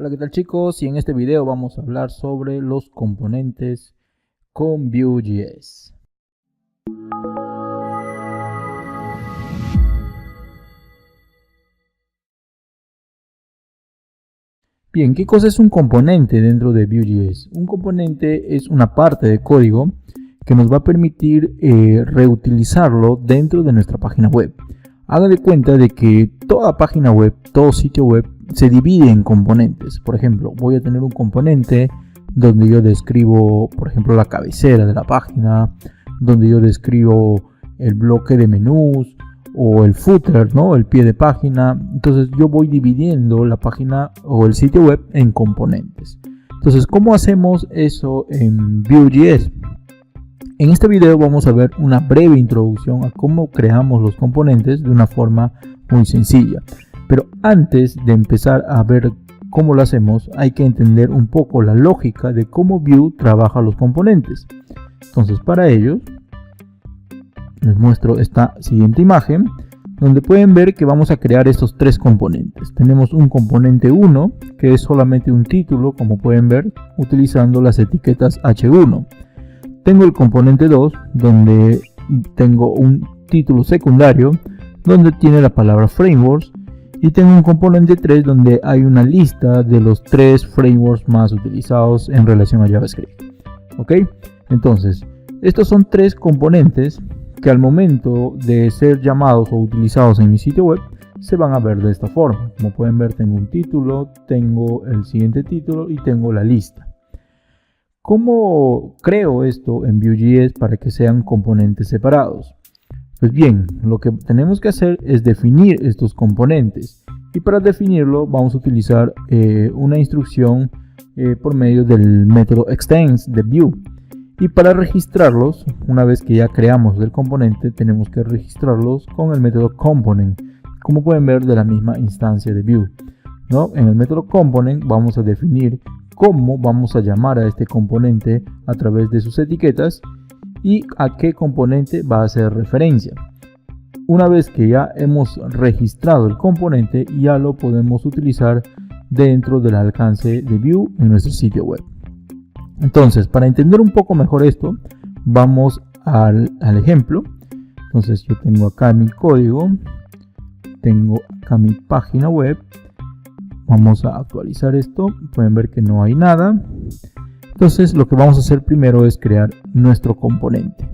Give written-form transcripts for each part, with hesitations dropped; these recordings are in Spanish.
Hola, ¿qué tal chicos? Y en este video vamos a hablar sobre los componentes con Vue.js. Bien, ¿qué cosa es un componente dentro de Vue.js? Un componente es una parte de código que nos va a permitir reutilizarlo dentro de nuestra página web. Haga de cuenta de que toda página web, todo sitio web se divide en componentes. Por ejemplo, voy a tener un componente donde yo describo, por ejemplo, la cabecera de la página, donde yo describo el bloque de menús o el footer, ¿no? El pie de página. Entonces yo voy dividiendo la página o el sitio web en componentes. Entonces, ¿cómo hacemos eso en Vue.js? En este video vamos a ver una breve introducción a cómo creamos los componentes de una forma muy sencilla. Pero antes de empezar a ver cómo lo hacemos, hay que entender un poco la lógica de cómo Vue trabaja los componentes. Entonces, para ello, les muestro esta siguiente imagen, donde pueden ver que vamos a crear estos tres componentes. Tenemos un componente 1, que es solamente un título, como pueden ver, utilizando las etiquetas h1. Tengo el componente 2, donde tengo un título secundario, donde tiene la palabra frameworks. Y tengo un componente 3, donde hay una lista de los 3 frameworks más utilizados en relación a JavaScript. ¿Ok? Entonces, estos son 3 componentes que al momento de ser llamados o utilizados en mi sitio web, se van a ver de esta forma. Como pueden ver, tengo un título, tengo el siguiente título y tengo la lista. ¿Cómo creo esto en Vue.js para que sean componentes separados? Pues bien, lo que tenemos que hacer es definir estos componentes. Y para definirlo vamos a utilizar una instrucción por medio del método extends de Vue. Y para registrarlos, una vez que ya creamos el componente, tenemos que registrarlos con el método component, como pueden ver de la misma instancia de Vue, ¿no? En el método component vamos a definir cómo vamos a llamar a este componente a través de sus etiquetas y a qué componente va a hacer referencia. Una vez que ya hemos registrado el componente, ya lo podemos utilizar dentro del alcance de Vue en nuestro sitio web. Entonces, para entender un poco mejor esto, vamos al ejemplo. Entonces, yo tengo acá mi código, tengo acá mi página web. Vamos a actualizar esto, pueden ver que no hay nada. Entonces lo que vamos a hacer primero es crear nuestro componente.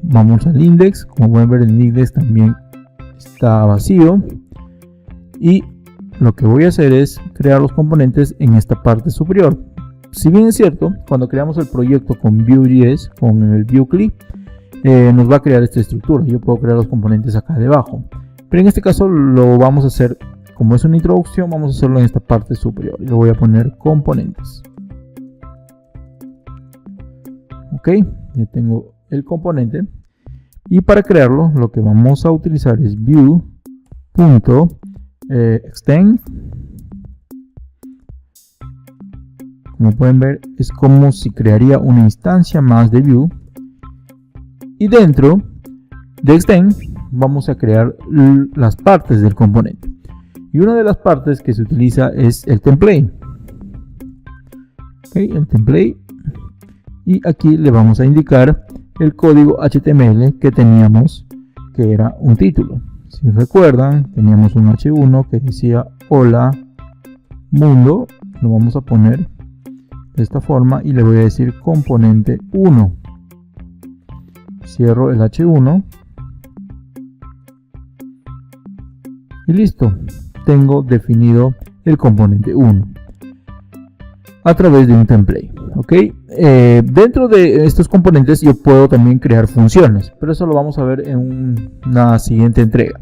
Vamos al index, como pueden ver el index también está vacío. Y lo que voy a hacer es crear los componentes en esta parte superior. Si bien es cierto, cuando creamos el proyecto con Vue.js, con el Vue CLI, nos va a crear esta estructura. Yo puedo crear los componentes acá debajo. Pero en este caso lo vamos a hacer. Como es una introducción, vamos a hacerlo en esta parte superior y lo voy a poner componentes. Ok, ya tengo el componente y para crearlo lo que vamos a utilizar es Vue.extend. Como pueden ver, es como si crearía una instancia más de Vue y dentro de extend vamos a crear las partes del componente. Y una de las partes que se utiliza es el template. Okay, el template. Y aquí le vamos a indicar el código HTML que teníamos, que era un título. Si recuerdan, teníamos un H1 que decía hola mundo. Lo vamos a poner de esta forma y le voy a decir componente 1. Cierro el H1. Y listo. Tengo definido el componente 1 a través de un template. ¿Ok? Dentro de estos componentes yo puedo también crear funciones, pero eso lo vamos a ver en una siguiente entrega.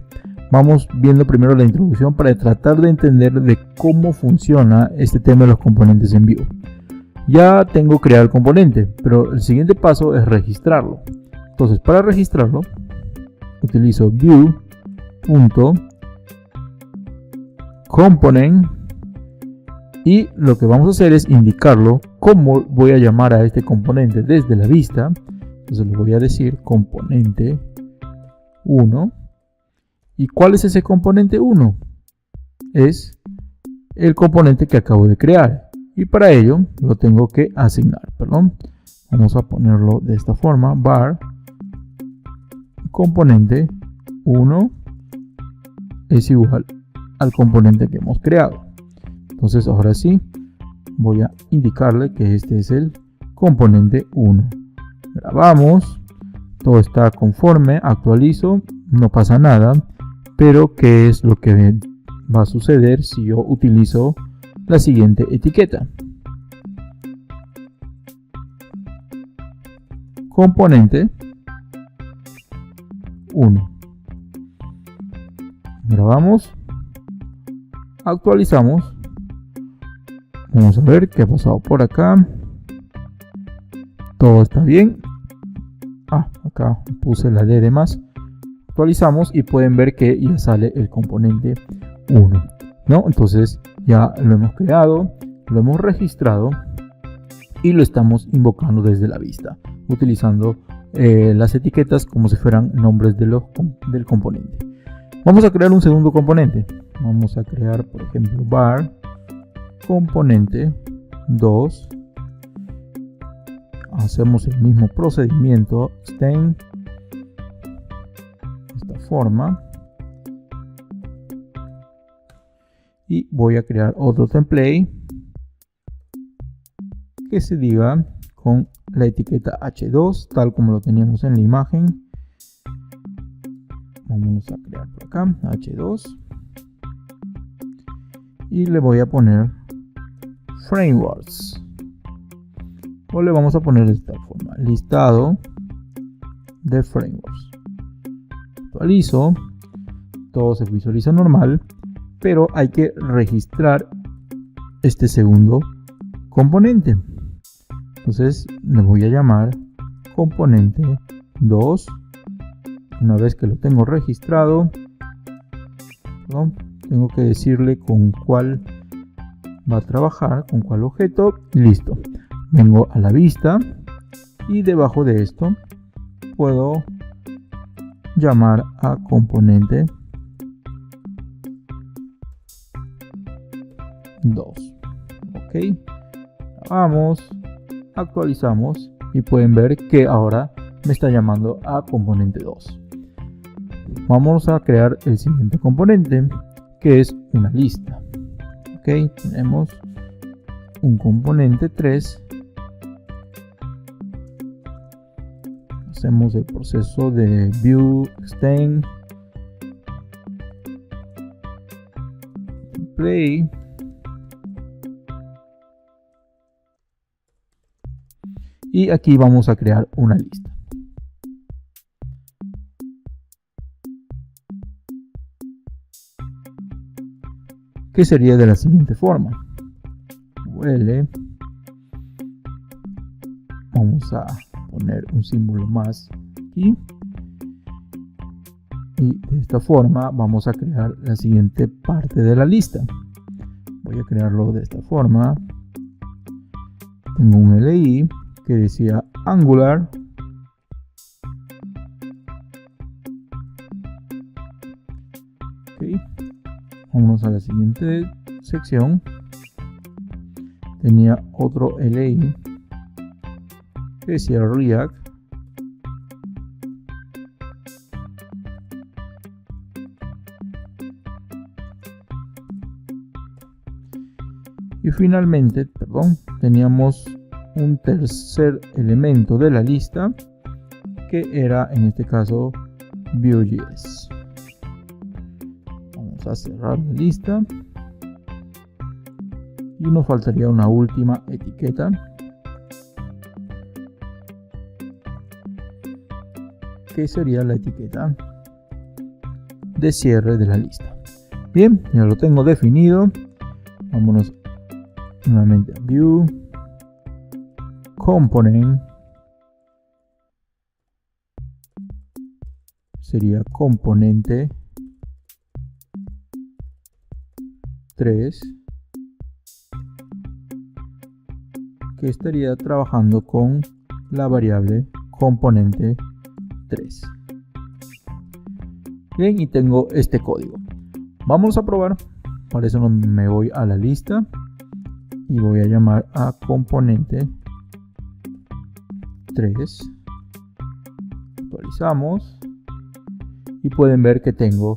Vamos viendo primero la introducción para tratar de entender de cómo funciona este tema de los componentes en Vue. Ya tengo creado el componente, pero el siguiente paso es registrarlo. Entonces, para registrarlo utilizo Vue.component y lo que vamos a hacer es indicarlo cómo voy a llamar a este componente desde la vista. Entonces le voy a decir componente 1. ¿Y cuál es ese componente 1? Es el componente que acabo de crear. Y para ello lo tengo que asignar, Vamos a ponerlo de esta forma, var componente 1 es igual al componente que hemos creado. Entonces ahora sí voy a indicarle que este es el componente 1. Grabamos, todo está conforme, actualizo, no pasa nada, pero ¿qué es lo que va a suceder si yo utilizo la siguiente etiqueta? Componente 1. Grabamos, actualizamos. Vamos a ver qué ha pasado por acá. Todo está bien. Acá puse la D de más. Actualizamos y pueden ver que ya sale el componente 1, Entonces ya lo hemos creado, lo hemos registrado y lo estamos invocando desde la vista, utilizando las etiquetas como si fueran nombres del componente. Vamos a crear un segundo componente. Vamos a crear, por ejemplo, var componente 2. Hacemos el mismo procedimiento, extend de esta forma, y voy a crear otro template que se diga con la etiqueta h2 tal como lo teníamos en la imagen. Vamos a crear por acá h2 y le voy a poner frameworks, o le vamos a poner de esta forma, listado de frameworks. Actualizo, todo se visualiza normal, pero hay que registrar este segundo componente. Entonces le voy a llamar componente 2. Una vez que lo tengo registrado, tengo que decirle con cuál va a trabajar, con cuál objeto, y listo. Vengo a la vista y debajo de esto puedo llamar a componente 2. Ok, vamos, actualizamos y pueden ver que ahora me está llamando a componente 2. Vamos a crear el siguiente componente, que es una lista. Ok, tenemos un componente 3. Hacemos el proceso de view, extend, play. Y aquí vamos a crear una lista. Que sería de la siguiente forma. UL. Vamos a poner un símbolo más aquí. Y de esta forma vamos a crear la siguiente parte de la lista. Voy a crearlo de esta forma. Tengo un LI que decía Angular. Okay. Vamos a la siguiente sección. Tenía otro LI que decía React. Y finalmente, teníamos un tercer elemento de la lista que era en este caso Vue.js. Vamos a cerrar la lista y nos faltaría una última etiqueta que sería la etiqueta de cierre de la lista. Bien, ya lo tengo definido. Vámonos nuevamente a View, Component, sería componente 3, que estaría trabajando con la variable componente 3. Bien, y tengo este código. Vamos a probar. Para eso me voy a la lista y voy a llamar a componente 3. Actualizamos y pueden ver que tengo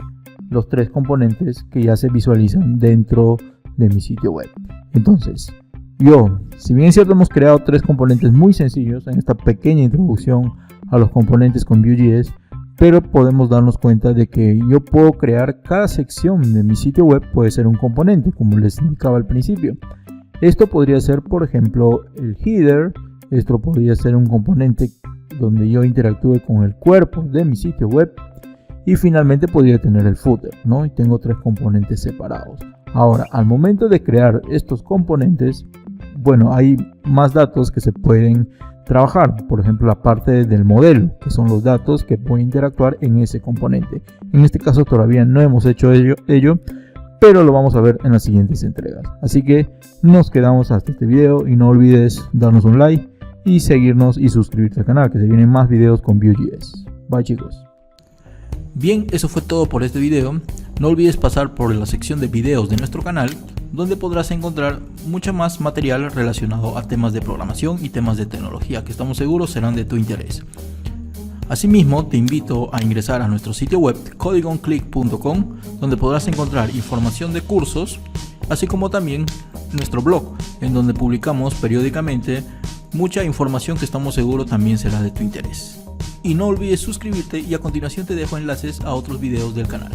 los 3 componentes que ya se visualizan dentro de mi sitio web. Entonces, si bien es cierto, hemos creado 3 componentes muy sencillos en esta pequeña introducción a los componentes con Vue.js, pero podemos darnos cuenta de que yo puedo crear cada sección de mi sitio web, puede ser un componente, como les indicaba al principio. Esto podría ser, por ejemplo, el header. Esto podría ser un componente donde yo interactúe con el cuerpo de mi sitio web. Y finalmente podría tener el footer, ¿no? Y tengo 3 componentes separados. Ahora, al momento de crear estos componentes, bueno, hay más datos que se pueden trabajar. Por ejemplo, la parte del modelo, que son los datos que voy a interactuar en ese componente. En este caso todavía no hemos hecho ello, pero lo vamos a ver en las siguientes entregas. Así que nos quedamos hasta este video y no olvides darnos un like y seguirnos y suscribirte al canal, que se vienen más videos con Vue.js. Bye, chicos. Bien, eso fue todo por este video. No olvides pasar por la sección de videos de nuestro canal, donde podrás encontrar mucho más material relacionado a temas de programación y temas de tecnología que estamos seguros serán de tu interés. Asimismo, te invito a ingresar a nuestro sitio web codigonclick.com, donde podrás encontrar información de cursos, así como también nuestro blog, en donde publicamos periódicamente mucha información que estamos seguros también será de tu interés. Y no olvides suscribirte, y a continuación te dejo enlaces a otros videos del canal.